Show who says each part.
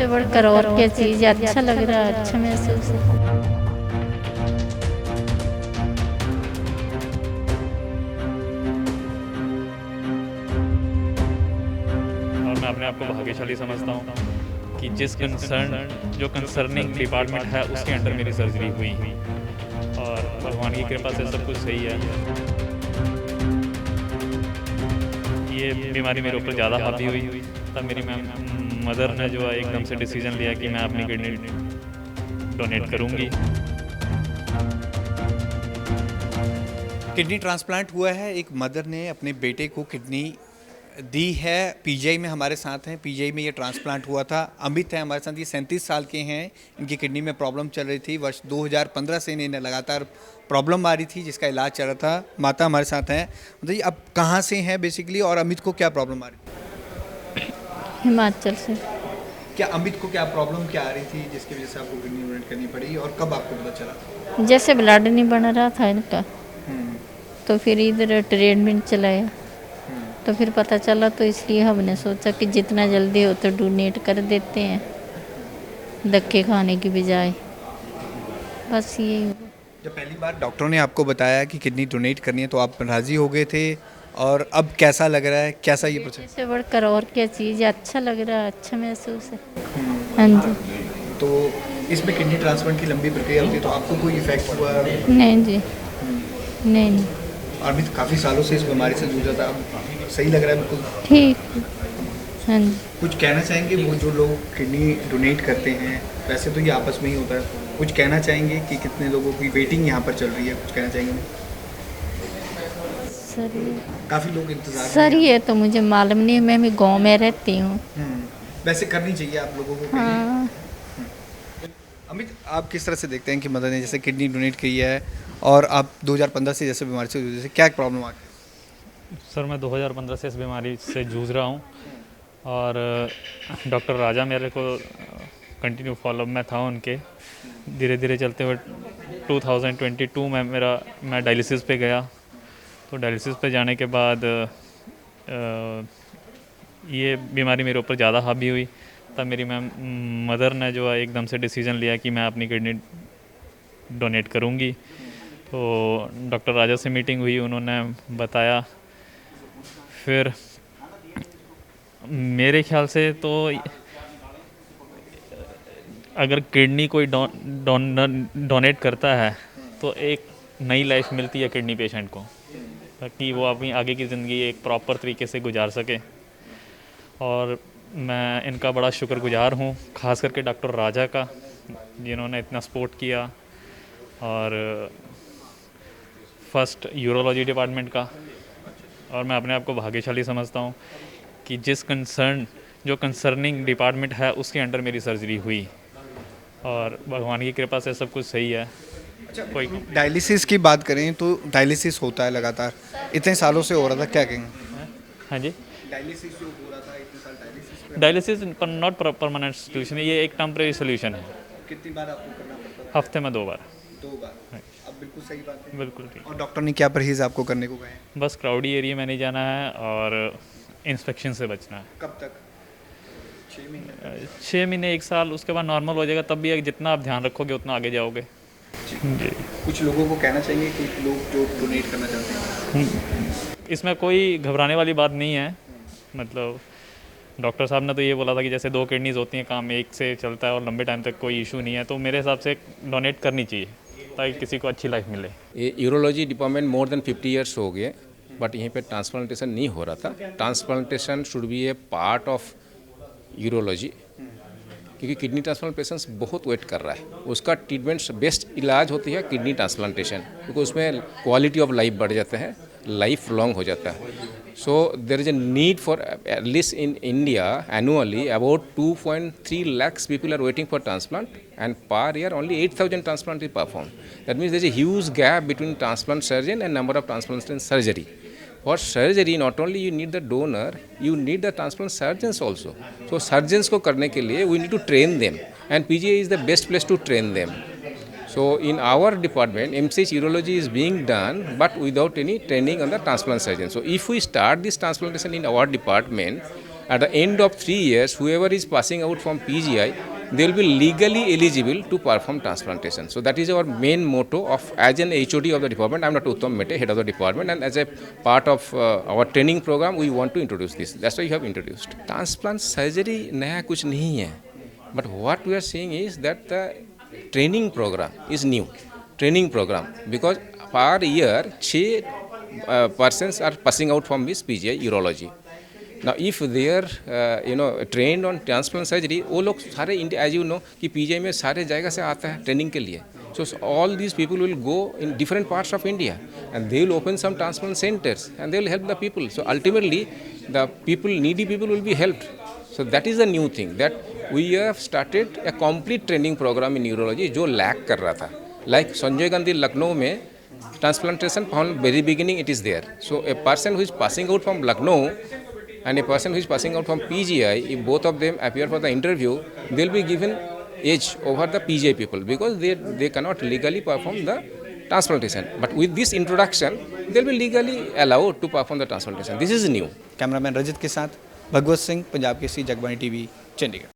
Speaker 1: इससे बढ़कर और क्या चीज़, अच्छा लग रहा है, अच्छा महसूस है।
Speaker 2: और मैं अपने आप को भाग्यशाली समझता हूँ कि जिस जो कंसर्निंग डिपार्टमेंट है उसके अंडर मेरी सर्जरी हुई और भगवान की कृपा से सब कुछ सही है। ये बीमारी मेरे ऊपर ज़्यादा हावी हुई तब मेरी मदर ने जो है एकदम से डिसीजन लिया कि मैं अपनी किडनी डोनेट करूँगी।
Speaker 3: किडनी ट्रांसप्लांट हुआ है। एक मदर ने अपने बेटे को किडनी दी है। पीजीआई में हमारे साथ हैं। पीजीआई में ये ट्रांसप्लांट हुआ था। अमित है हमारे साथ। ये 37 साल के हैं। इनकी किडनी में प्रॉब्लम चल रही थी। वर्ष 2015 से इन्हें लगातार प्रॉब्लम आ रही थी जिसका इलाज चल रहा था। माता हमारे साथ हैं। बताइए अब कहाँ से हैं बेसिकली और अमित को क्या प्रॉब्लम आ रही थी?
Speaker 1: हिमाचल से।
Speaker 3: क्या अमित को क्या प्रॉब्लम क्या आ रही थी जिसकी वजह से आपको किडनी डोनेट करनी पड़ी और कब आपको पता चला?
Speaker 1: जैसे ब्लड नहीं बन रहा था इनका, तो फिर इधर ट्रीटमेंट चलाया, तो फिर पता चला, तो इसलिए हमने सोचा कि जितना जल्दी हो तो डोनेट कर देते हैं, धक्के खाने की बजाय। बस यही हुआ।
Speaker 3: जब पहली बार डॉक्टरों ने आपको बताया कि किडनी डोनेट करनी है तो आप राज़ी हो गए थे और अब कैसा लग रहा है? कैसा ये प्रोसेस?
Speaker 1: इससे बढ़कर और क्या चीज़, अच्छा लग रहा है, अच्छा महसूस है। हाँ जी।
Speaker 3: तो इसमें किडनी ट्रांसप्लांट की लंबी प्रक्रिया होती है तो आपको कोई इफेक्ट हुआ?
Speaker 1: नहीं जी, नहीं।
Speaker 3: अमित काफ़ी सालों से इस बीमारी से जूझ रहा था। अब सही लग रहा है बिल्कुल?
Speaker 1: ठीक। हाँ जी।
Speaker 3: कुछ कहना चाहेंगे वो जो लोग किडनी डोनेट करते हैं? वैसे तो ये आपस में ही होता है। कुछ कहना चाहेंगे कि कितने लोगों की वेटिंग यहाँ पर चल रही है? कुछ कहना चाहेंगे?
Speaker 1: सर ये
Speaker 3: काफ़ी लोग इंतज़ार
Speaker 1: सर ये तो मुझे मालूम नहीं, मैं भी गांव में रहती हूँ।
Speaker 3: वैसे करनी चाहिए आप लोगों को।
Speaker 1: हाँ।
Speaker 3: अमित आप किस तरह से देखते हैं कि मदर ने जैसे किडनी डोनेट की है और आप 2015 से जैसे बीमारी से जैसे क्या प्रॉब्लम आ गई?
Speaker 2: सर मैं 2015 से इस बीमारी से जूझ रहा हूँ और डॉक्टर राजा मेरे को कंटिन्यू फॉलोअप में था उनके। धीरे धीरे चलते हुए 2022 में मैं डायलिसिस पे गया। तो डायलिसिस पे जाने के बाद ये बीमारी मेरे ऊपर ज़्यादा हावी हुई तब मेरी मदर ने जो है एकदम से डिसीजन लिया कि मैं अपनी किडनी डोनेट करूँगी। तो डॉक्टर राजा से मीटिंग हुई, उन्होंने बताया। फिर मेरे ख्याल से तो अगर किडनी कोई डोनेट करता है तो एक नई लाइफ मिलती है किडनी पेशेंट को, ताकि वो अपनी आगे की ज़िंदगी एक प्रॉपर तरीके से गुजार सके। और मैं इनका बड़ा शुक्रगुजार हूँ, ख़ास करके डॉक्टर राजा का, जिन्होंने इतना सपोर्ट किया, और फर्स्ट यूरोलॉजी डिपार्टमेंट का। और मैं अपने आप को भाग्यशाली समझता हूँ कि जो कंसर्निंग डिपार्टमेंट है उसके अंडर मेरी सर्जरी हुई और भगवान की कृपा से सब कुछ सही है।
Speaker 3: अच्छा,
Speaker 2: कोई
Speaker 3: डायलिसिस की बात करें तो डायलिसिस होता है लगातार, इतने सालों से हो रहा था, क्या कहेंगे?
Speaker 2: हाँ जी,
Speaker 3: डायलिसिस जो हो रहा था इतने साल
Speaker 2: डायलिसिस नॉट परमानेंट सोल्यूशन है, ये एक टेम्परेरी सोल्यूशन है।
Speaker 3: कितनी बार आपको करना पड़ता था?
Speaker 2: हफ्ते में 2 बार।
Speaker 3: 2 बार। अब बिल्कुल सही बात है।
Speaker 2: बिल्कुल ठीक।
Speaker 3: और डॉक्टर ने क्या परहेज आपको करने को कहे हैं?
Speaker 2: बस क्राउडी एरिया में नहीं जाना है और इंस्पेक्शन से बचना है।
Speaker 3: कब तक? 6 महीने?
Speaker 2: 6 महीने 1 साल, उसके बाद नॉर्मल हो जाएगा। तब भी जितना आप ध्यान रखोगे उतना आगे जाओगे जी।
Speaker 3: कुछ लोगों को कहना चाहिए कि लोग जो डोनेट करना चाहते हैं?
Speaker 2: इसमें कोई घबराने वाली बात नहीं है। मतलब डॉक्टर साहब ने तो ये बोला था कि जैसे 2 किडनीज होती हैं, काम एक से चलता है और लंबे टाइम तक कोई इशू नहीं है। तो मेरे हिसाब से डोनेट करनी चाहिए ताकि किसी को अच्छी लाइफ मिले।
Speaker 4: ये urology department more than 50 years हो गए, बट यहीं पे ट्रांसप्लांटेशन नहीं हो रहा था। Transplantation should be A part of urology, क्योंकि किडनी ट्रांसप्लांट पेशेंट्स बहुत वेट कर रहा है। उसका ट्रीटमेंट बेस्ट इलाज होती है किडनी ट्रांसप्लांटेशन, क्योंकि उसमें क्वालिटी ऑफ लाइफ बढ़ जाता है, लाइफ लॉन्ग हो जाता है। So there is a need for, at least in India, annually about 2.3 lakhs people are waiting for transplant, and per year only 8,000 transplants is performed. That means there is a huge gap between transplant surgeon and number of transplant surgery. For surgery, not only you need the donor, you need the transplant surgeons also. So surgeons को करने के लिए we need to train them, and PGI is the best place to train them. So in our department, MCH urology is being done, but without any training on the transplant surgeon. So if we start this transplantation in our department, At the end of 3 years, whoever is passing out from PGI, they will be legally eligible to perform transplantation. So that is our main motto of, as an HOD of the department. I'm not Uttam Mete, head of the department, and as a part of our training program, we want to introduce this. That's why we have introduced. Transplant surgery नया कुछ नहीं है, but what we are saying is that the training program is new. Training program, because per year 6 persons are passing out from this PGI urology. Now if they are trained on transplant surgery, वो लोग सारे as you know कि PGI में सारे जगह से आता है ट्रेनिंग के लिए. So all these people will go in different parts of India and they will open some transplant centers and they will help the people. So ultimately the people, needy people will be helped. So that is the new thing, that we have started a complete training program in urology जो lack कर रहा था. Like Sanjay Gandhi Lucknow में transplantation from very beginning it is there. So a person who is passing out from Lucknow and a person who is passing out from PGI, if both of them appear for the interview, they will be given edge over the PGI people because they cannot legally perform the transplantation. But with this introduction, they will be legally allowed to perform the transplantation. This is new.
Speaker 3: Cameraman Rajat के साथ Bhagwat Singh, Punjab Kesari, Jagbani TV, Chandigarh.